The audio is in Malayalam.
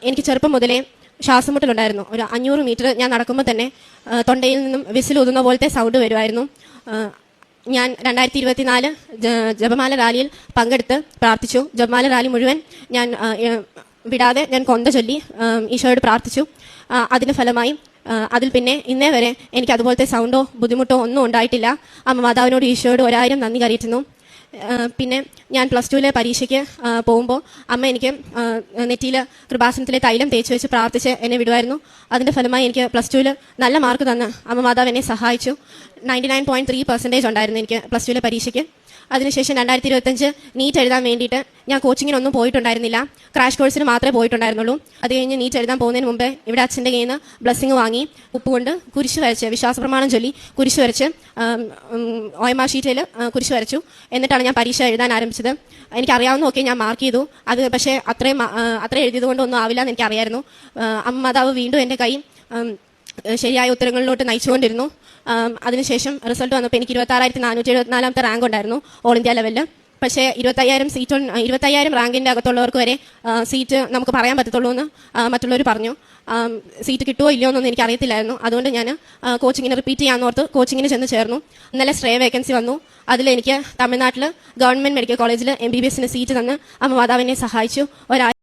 എനിക്ക് ചെറുപ്പം മുതലേ ശ്വാസമുട്ടലുണ്ടായിരുന്നു. ഒരു 500 മീറ്റർ ഞാൻ നടക്കുമ്പോൾ തന്നെ തൊണ്ടയിൽ നിന്നും വിസിലൂതുന്ന പോലത്തെ സൗണ്ട് വരുമായിരുന്നു. ഞാൻ 2024 ജപമാല റാലിയിൽ പങ്കെടുത്ത് പ്രാർത്ഥിച്ചു. ജപമാല റാലി മുഴുവൻ ഞാൻ വിടാതെ ഞാൻ കൊന്ത ചൊല്ലി ഈശോയോട് പ്രാർത്ഥിച്ചു. അതിൻ്റെ ഫലമായി അതിൽ പിന്നെ ഇന്നേ വരെ എനിക്ക് അതുപോലത്തെ സൗണ്ടോ ബുദ്ധിമുട്ടോ ഒന്നും ഉണ്ടായിട്ടില്ല. അമ്മ മാതാവിനോട് ഈശോയോട് 1000 നന്ദി കരയറ്റുന്നു. പിന്നെ ഞാൻ +2 പരീക്ഷയ്ക്ക് പോകുമ്പോൾ അമ്മ എനിക്ക് നെറ്റിയിൽ കൃപാസനത്തിലെ തൈലം തേച്ച് വെച്ച് പ്രാർത്ഥിച്ച് എന്നെ വിടുമായിരുന്നു. അതിൻ്റെ ഫലമായി എനിക്ക് +2 നല്ല മാർക്ക് തന്ന് അമ്മ മാതാവ് എന്നെ സഹായിച്ചു. 99.3% ഉണ്ടായിരുന്നു എനിക്ക് +2 പരീക്ഷയ്ക്ക്. അതിനുശേഷം 2025 നീറ്റ് എഴുതാൻ വേണ്ടിയിട്ട് ഞാൻ കോച്ചിങ്ങിനൊന്നും പോയിട്ടുണ്ടായിരുന്നില്ല. ക്രാഷ് കോഴ്സിന് മാത്രമേ പോയിട്ടുണ്ടായിരുന്നുള്ളൂ. അത് കഴിഞ്ഞ് നീറ്റ് എഴുതാൻ പോകുന്നതിന് മുമ്പേ ഇവിടെ അച്ഛൻ്റെ കയ്യിൽ നിന്ന് ബ്ലെസ്സിങ് വാങ്ങി ഉപ്പുകൊണ്ട് കുരിശ് വരച്ച് വിശ്വാസപ്രമാണം ചൊല്ലി കുരിശ് വരച്ച് OMR ഷീറ്റിൽ കുരിശ് വരച്ചു. എന്നിട്ടാണ് ഞാൻ പരീക്ഷ എഴുതാൻ ആരംഭിച്ചത്. എനിക്കറിയാവുന്നതൊക്കെ ഞാൻ മാർക്ക് ചെയ്തു. അത് പക്ഷേ അത്രയും എഴുതിയത് കൊണ്ടൊന്നും ആവില്ല എന്ന് എനിക്കറിയായിരുന്നു. അമ്മ മാതാവ് വീണ്ടും എൻ്റെ കൈ ശരിയായ ഉത്തരങ്ങളിലോട്ട് നയിച്ചുകൊണ്ടിരുന്നു. അതിനുശേഷം റിസൾട്ട് വന്നപ്പോൾ എനിക്ക് 26,474 റാങ്ക് ഉണ്ടായിരുന്നു ഓൾ ഇന്ത്യ ലെവലിൽ. പക്ഷേ 25,000 റാങ്കിൻ്റെ അകത്തുള്ളവർക്ക് വരെ സീറ്റ് നമുക്ക് പറയാൻ പറ്റത്തുള്ളൂ എന്ന് മറ്റുള്ളവർ പറഞ്ഞു. സീറ്റ് കിട്ടുമോ ഇല്ലയോ എന്നൊന്നും എനിക്ക് അറിയത്തില്ലായിരുന്നു. അതുകൊണ്ട് ഞാൻ കോച്ചിങ്ങിന് റിപ്പീറ്റ് ചെയ്യാമെന്നോർത്ത് കോച്ചിങ്ങിന് ചെന്ന് ചേർന്നു. ഇന്നലെ സ്ട്രേ വേക്കൻസി വന്നു. അതിലെനിക്ക് തമിഴ്നാട്ടിൽ ഗവൺമെൻറ് മെഡിക്കൽ കോളേജിൽ MBBS സീറ്റ് തന്ന് അമ്മ മാതാവിനെ സഹായിച്ചു.